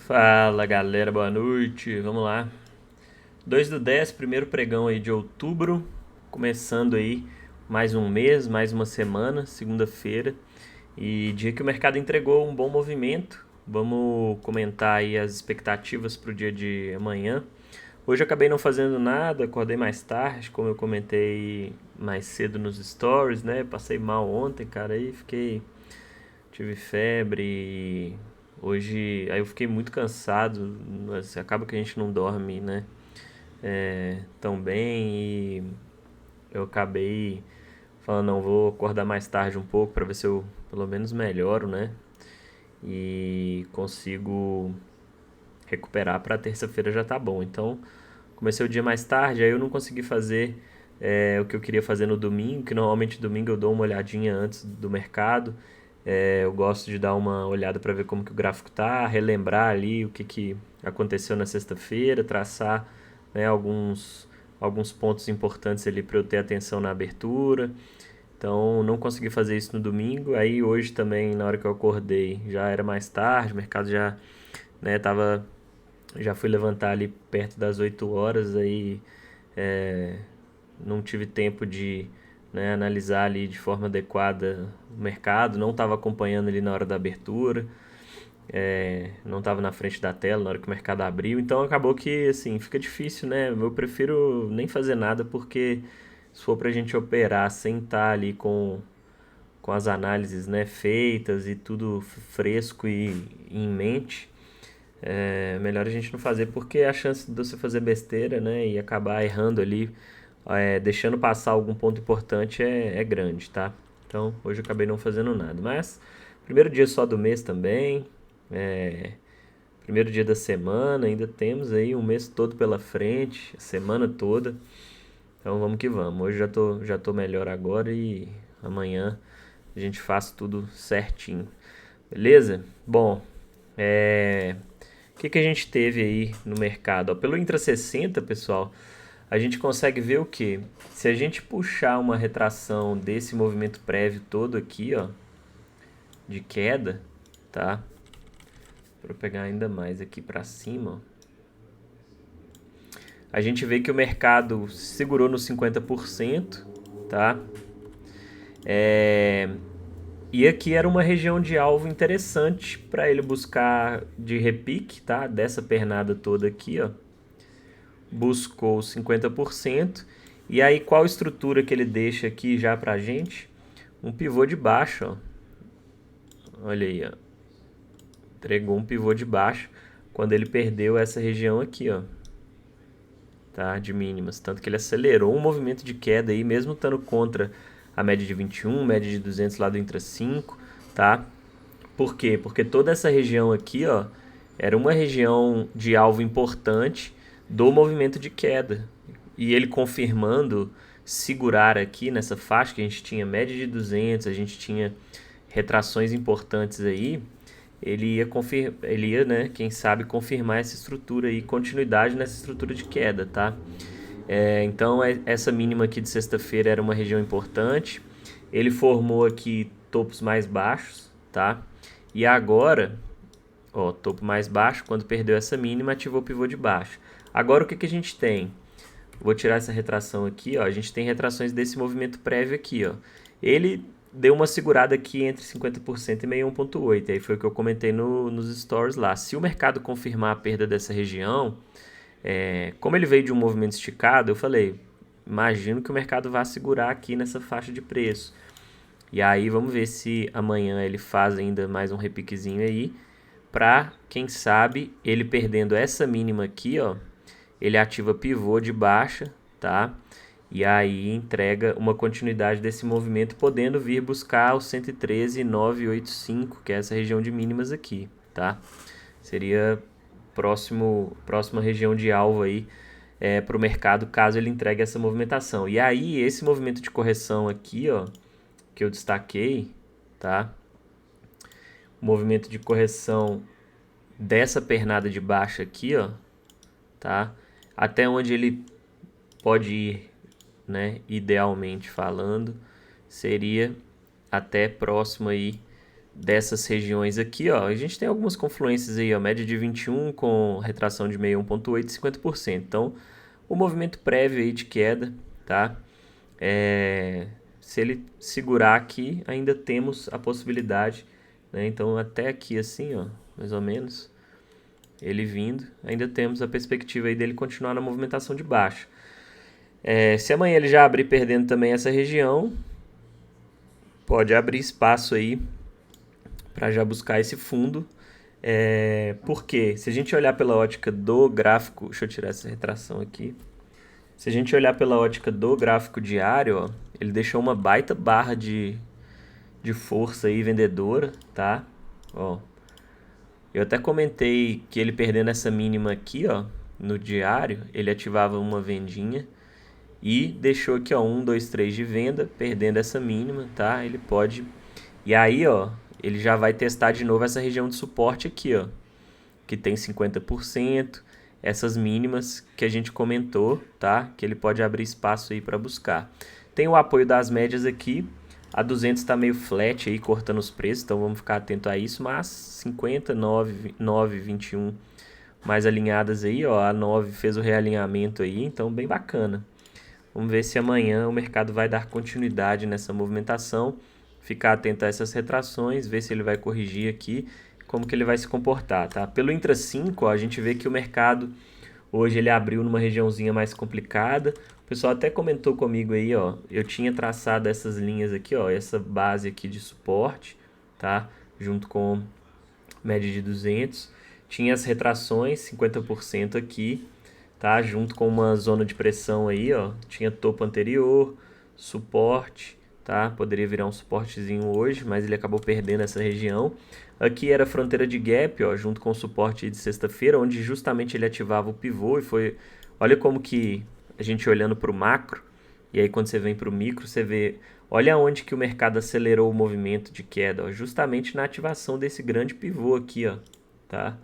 Fala galera, boa noite, vamos lá. 2/10, primeiro pregão aí de outubro, começando aí mais um mês, mais uma semana, segunda-feira, e dia que o mercado entregou um bom movimento. Vamos comentar aí as expectativas para o dia de amanhã. Hoje eu acabei não fazendo nada, acordei mais tarde, como eu comentei mais cedo nos stories, né? Passei mal ontem, cara, aí tive febre. Hoje, aí eu fiquei muito cansado, mas acaba que a gente não dorme, né? Tão bem e eu acabei falando, não, vou acordar mais tarde um pouco para ver se eu pelo menos melhoro, né? E consigo recuperar para terça-feira já tá bom. Então, comecei o dia mais tarde, aí eu não consegui fazer o que eu queria fazer no domingo, que normalmente domingo eu dou uma olhadinha antes do mercado. Eu gosto de dar uma olhada para ver como que o gráfico tá, relembrar ali o que aconteceu na sexta-feira, traçar, né, alguns pontos importantes ali para eu ter atenção na abertura. Então não consegui fazer isso no domingo. Aí hoje também, na hora que eu acordei, já era mais tarde, o mercado já, né, já fui levantar ali perto das 8 horas, aí é, não tive tempo de, né, analisar ali de forma adequada o mercado, não estava acompanhando ali na hora da abertura, não estava na frente da tela na hora que o mercado abriu, então acabou que assim fica difícil, né? Eu prefiro nem fazer nada porque se for para a gente operar sem estar ali com as análises, né, feitas e tudo fresco e em mente, é melhor a gente não fazer porque a chance de você fazer besteira, né, e acabar errando ali, deixando passar algum ponto importante é grande, tá? Então, hoje eu acabei não fazendo nada. Mas, primeiro dia só do mês também, é, primeiro dia da semana, ainda temos aí um mês todo pela frente, a semana toda. Então, vamos que vamos. Hoje já tô melhor agora e amanhã a gente faz tudo certinho. Beleza? Bom, o que a gente teve aí no mercado? Ó, pelo Intra60, pessoal, a gente consegue ver o que? Se a gente puxar uma retração desse movimento prévio todo aqui, ó, de queda, tá? Para eu pegar ainda mais aqui para cima, ó, a gente vê que o mercado segurou no 50%, tá? É, E aqui era uma região de alvo interessante para ele buscar de repique, tá? Dessa pernada toda aqui, ó. Buscou 50%. E aí qual estrutura que ele deixa aqui já pra gente? Um pivô de baixo, ó. Olha aí, ó. Entregou um pivô de baixo quando ele perdeu essa região aqui, ó. Tá? De mínimas. Tanto que ele acelerou um movimento de queda aí, mesmo estando contra a média de 21, média de 200 lá do Intra 5, tá? Por quê? Porque toda essa região aqui, ó, era uma região de alvo importante do movimento de queda. E ele confirmando segurar aqui nessa faixa que a gente tinha média de 200, a gente tinha retrações importantes aí, ele ia, né, quem sabe confirmar essa estrutura e continuidade nessa estrutura de queda, tá? Então essa mínima aqui de sexta-feira era uma região importante. Ele formou aqui topos mais baixos, tá? E agora, ó, topo mais baixo, quando perdeu essa mínima, ativou o pivô de baixo. Agora o que a gente tem? Vou tirar essa retração aqui, ó. A gente tem retrações desse movimento prévio aqui, ó. Ele deu uma segurada aqui entre 50% e 61,8. Aí foi o que eu comentei nos stories lá. Se o mercado confirmar a perda dessa região, como ele veio de um movimento esticado, eu falei, imagino que o mercado vai segurar aqui nessa faixa de preço. E aí vamos ver se amanhã ele faz ainda mais um repiquezinho aí, para quem sabe ele perdendo essa mínima aqui, ó, ele ativa pivô de baixa, tá? E aí entrega uma continuidade desse movimento, podendo vir buscar o 113,985, que é essa região de mínimas aqui, tá? Seria próxima região de alvo aí para o mercado, caso ele entregue essa movimentação. E aí, esse movimento de correção aqui, ó, que eu destaquei, tá? O movimento de correção dessa pernada de baixo aqui, ó, tá? Até onde ele pode ir, né, idealmente falando, seria até próximo aí dessas regiões aqui, ó, a gente tem algumas confluências aí, ó, média de 21 com retração de 61,8 e 50%. Então, o movimento prévio aí de queda, tá? Se ele segurar aqui, ainda temos a possibilidade, né? Então, até aqui assim, ó, mais ou menos, ele vindo, ainda temos a perspectiva aí dele continuar na movimentação de baixa. Se amanhã ele já abrir perdendo também essa região, pode abrir espaço aí para já buscar esse fundo. Porque se a gente olhar pela ótica do gráfico, deixa eu tirar essa retração aqui. Se a gente olhar pela ótica do gráfico diário, ó, ele deixou uma baita barra de força aí vendedora, tá? Ó, eu até comentei que ele perdendo essa mínima aqui, ó, no diário, ele ativava uma vendinha e deixou aqui, ó, 1, 2, 3 de venda, perdendo essa mínima, tá? Ele pode... E aí, ó, ele já vai testar de novo essa região de suporte aqui, ó, que tem 50%, essas mínimas que a gente comentou, tá? Que ele pode abrir espaço aí para buscar. Tem o apoio das médias aqui, a 200 está meio flat aí, cortando os preços, então vamos ficar atento a isso, mas 50, 9, 21 mais alinhadas aí, ó, a 9 fez o realinhamento aí, então bem bacana. Vamos ver se amanhã o mercado vai dar continuidade nessa movimentação, ficar atento a essas retrações, ver se ele vai corrigir aqui, como que ele vai se comportar, tá? Pelo Intra 5, ó, a gente vê que o mercado hoje ele abriu numa regiãozinha mais complicada. O pessoal até comentou comigo aí, ó, eu tinha traçado essas linhas aqui, ó, essa base aqui de suporte, tá? Junto com média de 200. Tinha as retrações, 50% aqui, tá? Junto com uma zona de pressão aí, ó. Tinha topo anterior, suporte, tá? Poderia virar um suportezinho hoje, mas ele acabou perdendo essa região. Aqui era a fronteira de gap, ó, junto com o suporte de sexta-feira, onde justamente ele ativava o pivô e foi... Olha como que a gente olhando para o macro, e aí quando você vem para o micro, você vê... Olha onde que o mercado acelerou o movimento de queda, ó, justamente na ativação desse grande pivô aqui, ó, tá?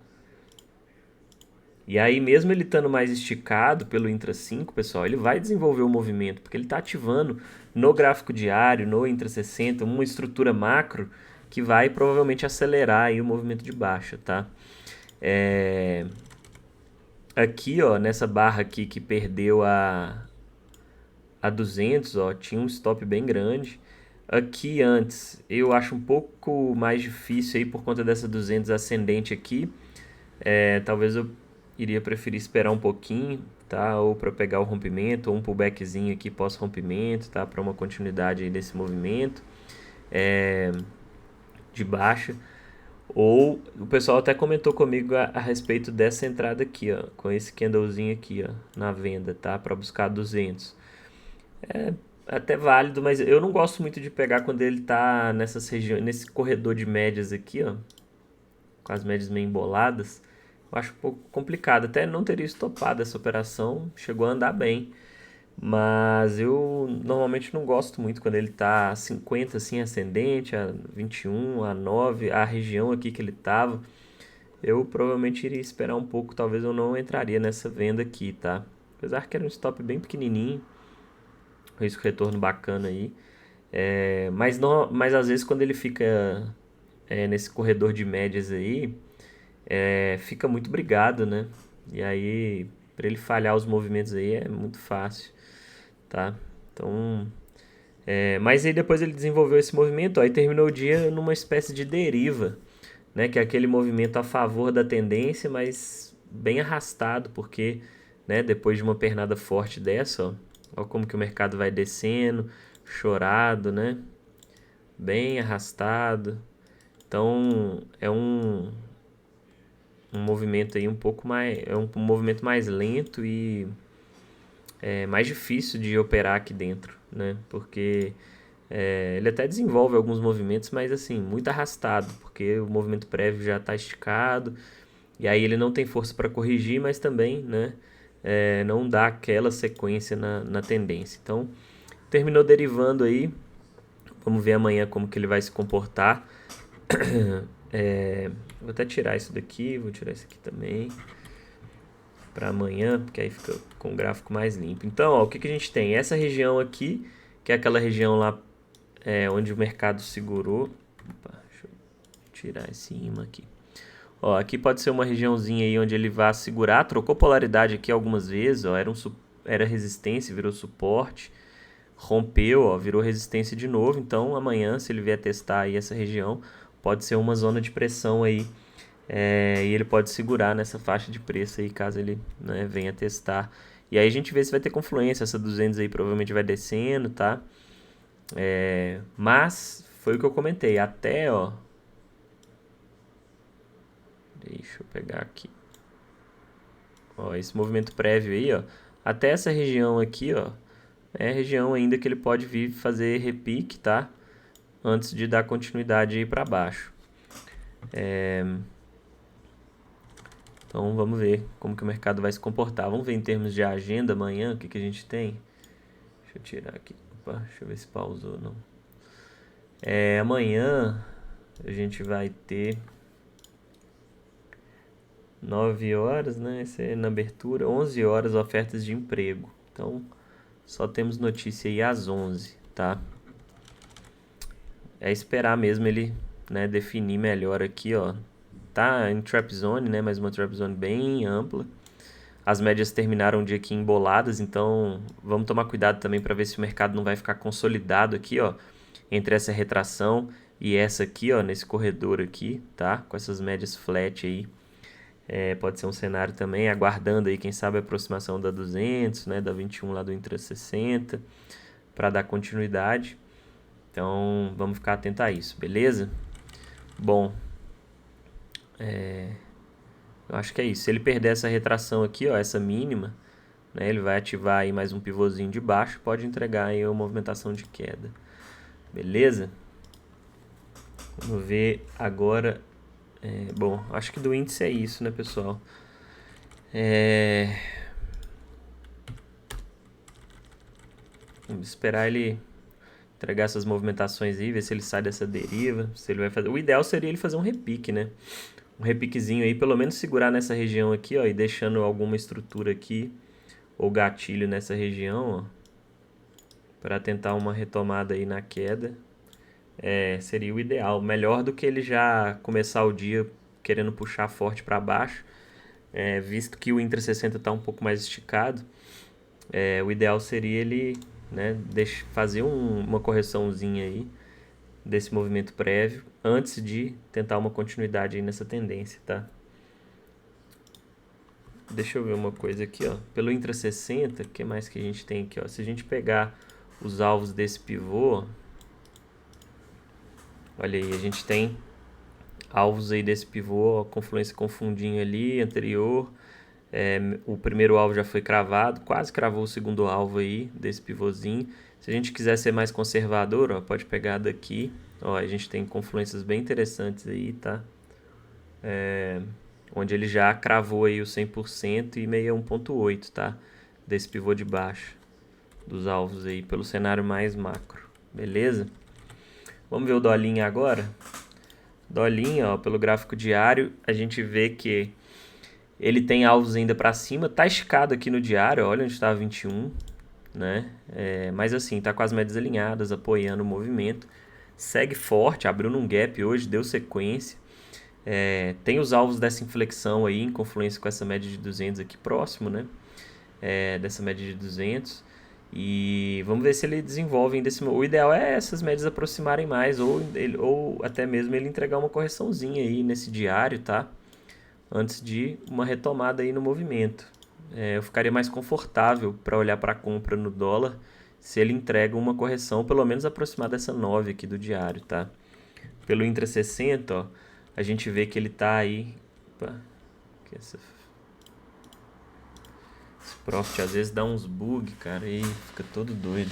E aí, mesmo ele estando mais esticado pelo Intra 5, pessoal, ele vai desenvolver o movimento, porque ele está ativando no gráfico diário, no Intra 60, uma estrutura macro que vai provavelmente acelerar aí o movimento de baixa, tá? Aqui, ó, nessa barra aqui que perdeu a 200, ó, tinha um stop bem grande. Aqui antes, eu acho um pouco mais difícil aí por conta dessa 200 ascendente aqui. Talvez eu iria preferir esperar um pouquinho, tá? Ou para pegar o rompimento, ou um pullbackzinho aqui pós-rompimento, tá? Para uma continuidade aí desse movimento de baixa. Ou o pessoal até comentou comigo a respeito dessa entrada aqui, ó, com esse candlezinho aqui, ó, na venda, tá? Para buscar 200. Até válido, mas eu não gosto muito de pegar quando ele tá nessas regiões, nesse corredor de médias aqui, ó, com as médias meio emboladas. Eu acho um pouco complicado. Até não teria estopado essa operação, chegou a andar bem. Mas eu normalmente não gosto muito quando ele tá a 50 assim ascendente, a 21, a 9, a região aqui que ele tava. Eu provavelmente iria esperar um pouco, talvez eu não entraria nessa venda aqui, tá? Apesar que era um stop bem pequenininho, risco retorno bacana aí. Mas às vezes quando ele fica nesse corredor de médias aí, fica muito brigado, né? E aí, para ele falhar os movimentos aí é muito fácil, tá? Então, mas aí depois ele desenvolveu esse movimento, ó, e terminou o dia numa espécie de deriva, né? Que é aquele movimento a favor da tendência, mas bem arrastado, porque, né, depois de uma pernada forte dessa, ó como que o mercado vai descendo, chorado, né? Bem arrastado. Então, é um movimento aí um pouco mais... É um movimento mais lento e mais difícil de operar aqui dentro, né? Porque ele até desenvolve alguns movimentos, mas assim, muito arrastado, porque o movimento prévio já está esticado, e aí ele não tem força para corrigir, mas também, né, não dá aquela sequência na tendência. Então, terminou derivando aí, vamos ver amanhã como que ele vai se comportar. Vou até tirar isso daqui, vou tirar isso aqui também para amanhã, porque aí fica com o gráfico mais limpo. Então, ó, o que a gente tem? Essa região aqui, que é aquela região lá onde o mercado segurou. Opa, deixa eu tirar esse imã aqui. Ó, aqui pode ser uma regiãozinha aí onde ele vai segurar, trocou polaridade aqui algumas vezes, ó, era resistência, virou suporte, rompeu, ó, virou resistência de novo, então amanhã, se ele vier testar aí essa região, pode ser uma zona de pressão aí, e ele pode segurar nessa faixa de preço aí, caso ele, né, venha testar. E aí a gente vê se vai ter confluência, essa 200 aí provavelmente vai descendo, tá? Mas, foi o que eu comentei, até, ó, deixa eu pegar aqui. Ó, esse movimento prévio aí, ó, até essa região aqui, ó, é a região ainda que ele pode vir fazer repique, tá? Antes de dar continuidade aí para baixo. Então vamos ver como que o mercado vai se comportar. Vamos ver em termos de agenda amanhã, o que que a gente tem. Deixa eu tirar aqui. Opa, deixa eu ver se pausou ou não. Amanhã a gente vai ter 9 horas, né? Esse é na abertura. 11 horas, ofertas de emprego. Então, só temos notícia aí às 11, tá? É esperar mesmo ele, né, definir melhor aqui, ó. Tá em trap zone, né? Mas uma trap zone bem ampla. As médias terminaram o dia aqui emboladas, então vamos tomar cuidado também para ver se o mercado não vai ficar consolidado aqui, ó, entre essa retração e essa aqui, ó, nesse corredor aqui, tá? Com essas médias flat aí. Pode ser um cenário também, aguardando aí, quem sabe, a aproximação da 200, né, da 21 lá do Intra60, para dar continuidade. Então, vamos ficar atento a isso, beleza? Bom, eu acho que é isso. Se ele perder essa retração aqui, ó, essa mínima, né, ele vai ativar aí mais um pivôzinho de baixo, pode entregar aí uma movimentação de queda. Beleza? Vamos ver agora. Bom, acho que do índice é isso, né, pessoal? Vamos esperar ele entregar essas movimentações aí, ver se ele sai dessa deriva, se ele vai fazer. O ideal seria ele fazer um repique, né? Um repiquezinho aí, pelo menos segurar nessa região aqui, ó, e deixando alguma estrutura aqui ou gatilho nessa região, ó, para tentar uma retomada aí na queda. Seria o ideal, melhor do que ele já começar o dia querendo puxar forte para baixo, visto que o Intra60 está um pouco mais esticado. O ideal seria ele, né, fazer uma correçãozinha aí desse movimento prévio antes de tentar uma continuidade aí nessa tendência, tá? Deixa eu ver uma coisa aqui, ó. Pelo Intra60, o que mais que a gente tem aqui, ó? Se a gente pegar os alvos desse pivô, olha aí, a gente tem alvos aí desse pivô, a confluência com o fundinho ali, anterior. O primeiro alvo já foi cravado, quase cravou o segundo alvo aí desse pivôzinho. Se a gente quiser ser mais conservador, ó, pode pegar daqui. Ó, a gente tem confluências bem interessantes aí, tá? Onde ele já cravou aí o 100% e 61.8, tá? Desse pivô de baixo dos alvos aí, pelo cenário mais macro. Beleza? Vamos ver o dolinha agora? Dolinha, ó, pelo gráfico diário, a gente vê que ele tem alvos ainda para cima, tá esticado aqui no diário, olha onde está 21, né? Mas assim, tá com as médias alinhadas, apoiando o movimento. Segue forte, abriu num gap hoje, deu sequência. Tem os alvos dessa inflexão aí, em confluência com essa média de 200 aqui próximo, né? Dessa média de 200. E vamos ver se ele desenvolve ainda esse... O ideal é essas médias aproximarem mais, ou até mesmo ele entregar uma correçãozinha aí nesse diário, tá? Antes de uma retomada aí no movimento. Eu ficaria mais confortável para olhar para a compra no dólar se ele entrega uma correção pelo menos aproximada dessa 9 aqui do diário, tá? Pelo Intra60, ó, a gente vê que ele tá aí... Opa, esse Profit às vezes dá uns bug, cara, e fica todo doido.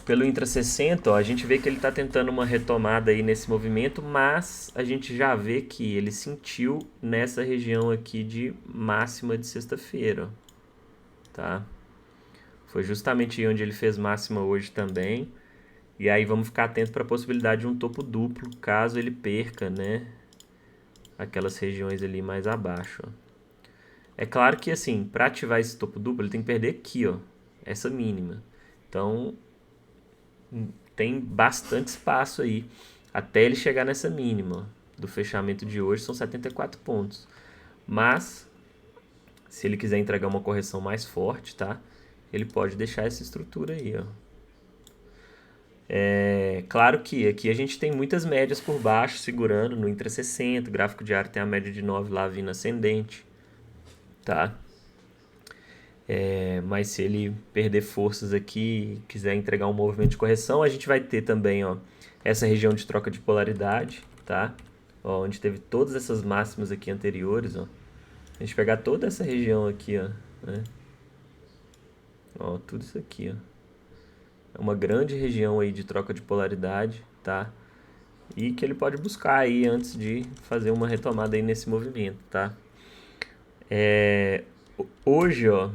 Pelo Intra60, ó, a gente vê que ele está tentando uma retomada aí nesse movimento, mas a gente já vê que ele sentiu nessa região aqui de máxima de sexta-feira, tá? Foi justamente onde ele fez máxima hoje também. E aí vamos ficar atento para a possibilidade de um topo duplo, caso ele perca, né, aquelas regiões ali mais abaixo, ó. É claro que assim, para ativar esse topo duplo, ele tem que perder aqui, ó, essa mínima. Então, tem bastante espaço aí até ele chegar nessa mínima, ó, do fechamento de hoje são 74 pontos. Mas, se ele quiser entregar uma correção mais forte, tá? Ele pode deixar essa estrutura aí, ó. Claro que aqui a gente tem muitas médias por baixo segurando no intra-60, o gráfico diário tem a média de 9 lá vindo ascendente, tá? Mas se ele perder forças aqui e quiser entregar um movimento de correção, a gente vai ter também, ó, essa região de troca de polaridade, tá? Ó, onde teve todas essas máximas aqui anteriores, ó. A gente pegar toda essa região aqui, ó, né? Ó, tudo isso aqui, ó. É uma grande região aí de troca de polaridade, tá? E que ele pode buscar aí antes de fazer uma retomada aí nesse movimento, tá? Hoje, ó, o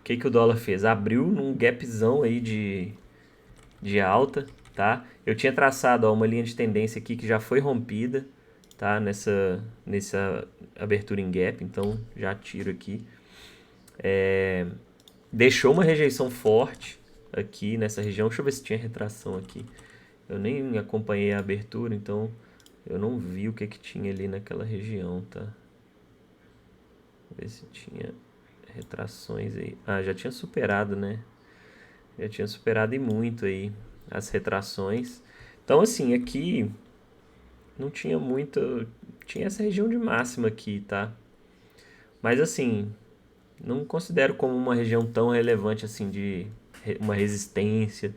que o dólar fez? Abriu num gapzão aí de alta, tá? Eu tinha traçado, ó, uma linha de tendência aqui que já foi rompida, tá? Nessa abertura em gap, então já tiro aqui. Deixou uma rejeição forte aqui nessa região. Deixa eu ver se tinha retração aqui. Eu nem acompanhei a abertura, então eu não vi o que tinha ali naquela região, tá? Ver se tinha retrações aí. Ah, já tinha superado, né? Já tinha superado e muito aí as retrações. Então, assim, aqui não tinha muito. Tinha essa região de máxima aqui, tá? Mas, assim, não considero como uma região tão relevante, assim, de uma resistência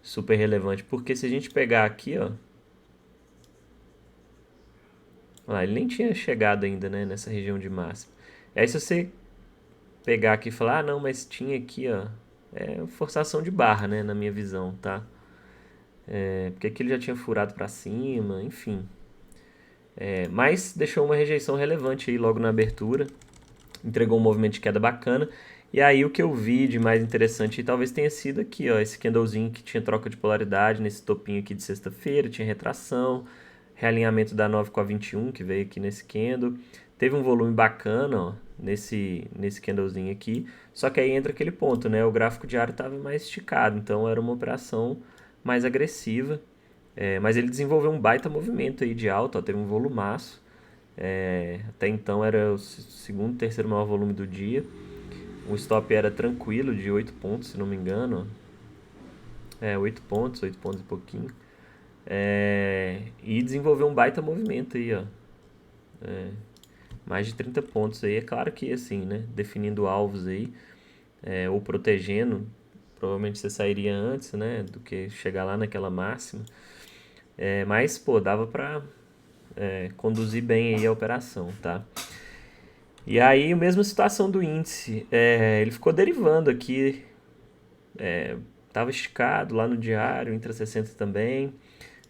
super relevante. Porque se a gente pegar aqui, ó. Ah, ele nem tinha chegado ainda, né, nessa região de máxima. Aí se você pegar aqui e falar, ah, não, mas tinha aqui, ó, é forçação de barra, né, na minha visão, tá? Porque aqui ele já tinha furado para cima, enfim. Mas deixou uma rejeição relevante aí logo na abertura, entregou um movimento de queda bacana. E aí o que eu vi de mais interessante talvez tenha sido aqui, ó, esse candlezinho que tinha troca de polaridade nesse topinho aqui de sexta-feira, tinha retração, realinhamento da 9 com a 21 que veio aqui nesse candle. Teve um volume bacana, ó, nesse candlezinho aqui. Só que aí entra aquele ponto, né? O gráfico diário estava mais esticado, então era uma operação mais agressiva. Mas ele desenvolveu um baita movimento aí de alta, ó, teve um volumaço. Até então era o segundo, terceiro maior volume do dia. O stop era tranquilo, de 8 pontos, se não me engano. 8 pontos, 8 pontos e pouquinho. E desenvolveu um baita movimento aí, ó. Mais de 30 pontos aí. É claro que assim, né? Definindo alvos aí, ou protegendo. Provavelmente você sairia antes, né? Do que chegar lá naquela máxima. Mas, pô, dava pra conduzir bem aí a operação, tá? E aí, a mesma situação do índice. Ele ficou derivando aqui. Tava esticado lá no diário, intra-60 também.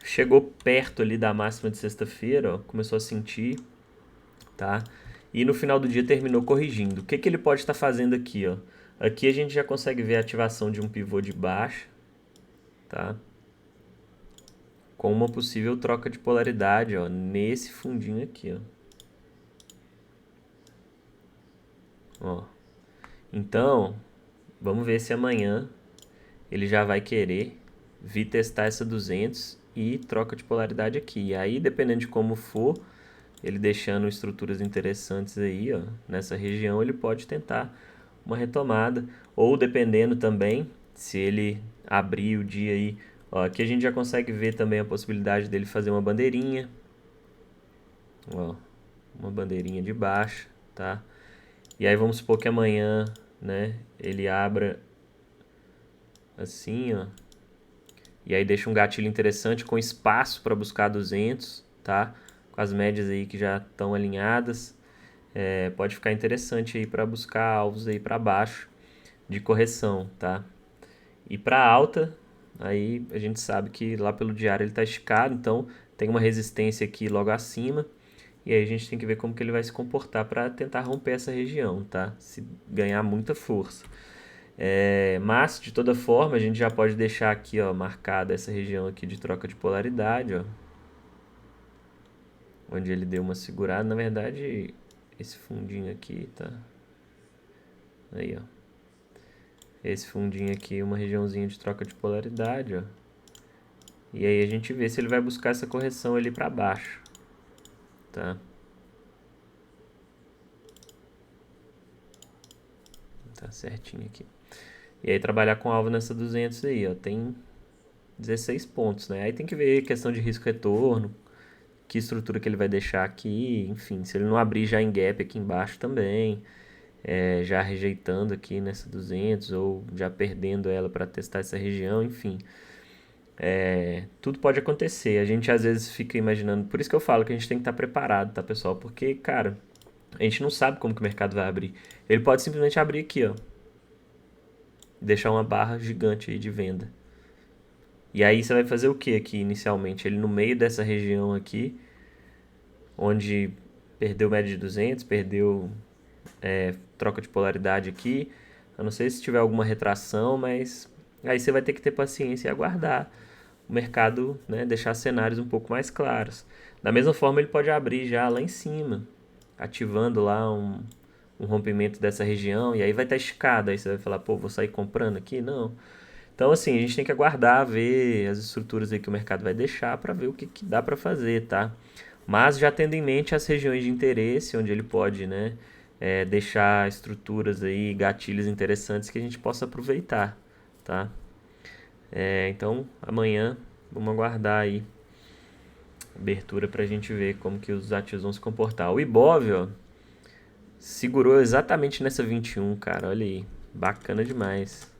Chegou perto ali da máxima de sexta-feira, ó, começou a sentir, tá? E no final do dia terminou corrigindo. O que ele pode estar fazendo aqui, ó? Aqui a gente já consegue ver a ativação de um pivô de baixa, tá? Com uma possível troca de polaridade, ó, nesse fundinho aqui, ó. Então, vamos ver se amanhã ele já vai querer vir testar essa 200 e troca de polaridade aqui. E aí, dependendo de como for, ele deixando estruturas interessantes aí, ó, nessa região, ele pode tentar uma retomada. Ou dependendo também, se ele abrir o dia aí, ó, aqui a gente já consegue ver também a possibilidade dele fazer uma bandeirinha, ó, uma bandeirinha de baixa, tá? E aí vamos supor que amanhã, né, ele abra assim, ó, e aí deixa um gatilho interessante com espaço para buscar 200, tá? Com as médias aí que já estão alinhadas. Pode ficar interessante aí para buscar alvos aí para baixo de correção, tá? E para alta, aí a gente sabe que lá pelo diário ele está esticado, então tem uma resistência aqui logo acima. E aí a gente tem que ver como que ele vai se comportar para tentar romper essa região, tá? Se ganhar muita força. Mas, de toda forma, a gente já pode deixar aqui, ó, marcada essa região aqui de troca de polaridade, ó. Onde ele deu uma segurada. Na verdade, esse fundinho aqui, tá? Aí, ó. Esse fundinho aqui, uma regiãozinha de troca de polaridade, ó. E aí a gente vê se ele vai buscar essa correção ali para baixo, tá? Tá certinho aqui. E aí trabalhar com alvo nessa 200 aí, ó, tem 16 pontos, né? Aí tem que ver questão de risco-retorno, que estrutura que ele vai deixar aqui, enfim, se ele não abrir já em gap aqui embaixo também, já rejeitando aqui nessa 200 ou já perdendo ela para testar essa região, enfim. Tudo pode acontecer. A gente às vezes fica imaginando, por isso que eu falo que a gente tem que estar preparado, tá, pessoal? Porque, cara, a gente não sabe como que o mercado vai abrir. Ele pode simplesmente abrir aqui, ó, deixar uma barra gigante aí de venda. E aí você vai fazer o que aqui inicialmente? Ele no meio dessa região aqui, onde perdeu média de 200, perdeu troca de polaridade aqui. Eu não sei se tiver alguma retração, mas aí você vai ter que ter paciência e aguardar o mercado, né, deixar cenários um pouco mais claros. Da mesma forma, ele pode abrir já lá em cima, ativando lá um rompimento dessa região, e aí vai estar esticado. Aí você vai falar, pô, vou sair comprando aqui? Não. Então, assim, a gente tem que aguardar, ver as estruturas aí que o mercado vai deixar para ver o que dá para fazer, tá? Mas já tendo em mente as regiões de interesse, onde ele pode, né, deixar estruturas aí, gatilhos interessantes que a gente possa aproveitar, tá? Então, amanhã, vamos aguardar aí a abertura para a gente ver como que os ativos vão se comportar. O Ibov, ó, segurou exatamente nessa 21, cara, olha aí, bacana demais.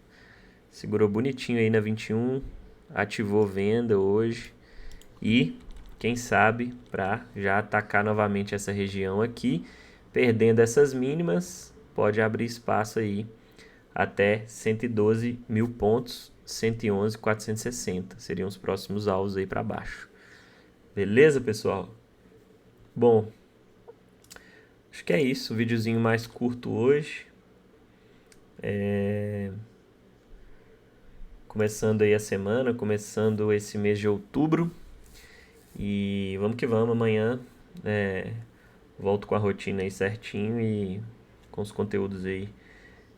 Segurou bonitinho aí na 21, ativou venda hoje e quem sabe para já atacar novamente essa região aqui, perdendo essas mínimas, pode abrir espaço aí até 112 mil pontos, 111.460 seriam os próximos alvos aí para baixo. Beleza, pessoal? Bom, acho que é isso, videozinho mais curto hoje. Começando aí a semana, começando esse mês de outubro. E vamos que vamos, amanhã volto com a rotina aí certinho e com os conteúdos aí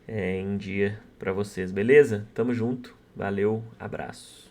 em dia para vocês, beleza? Tamo junto, valeu, abraço.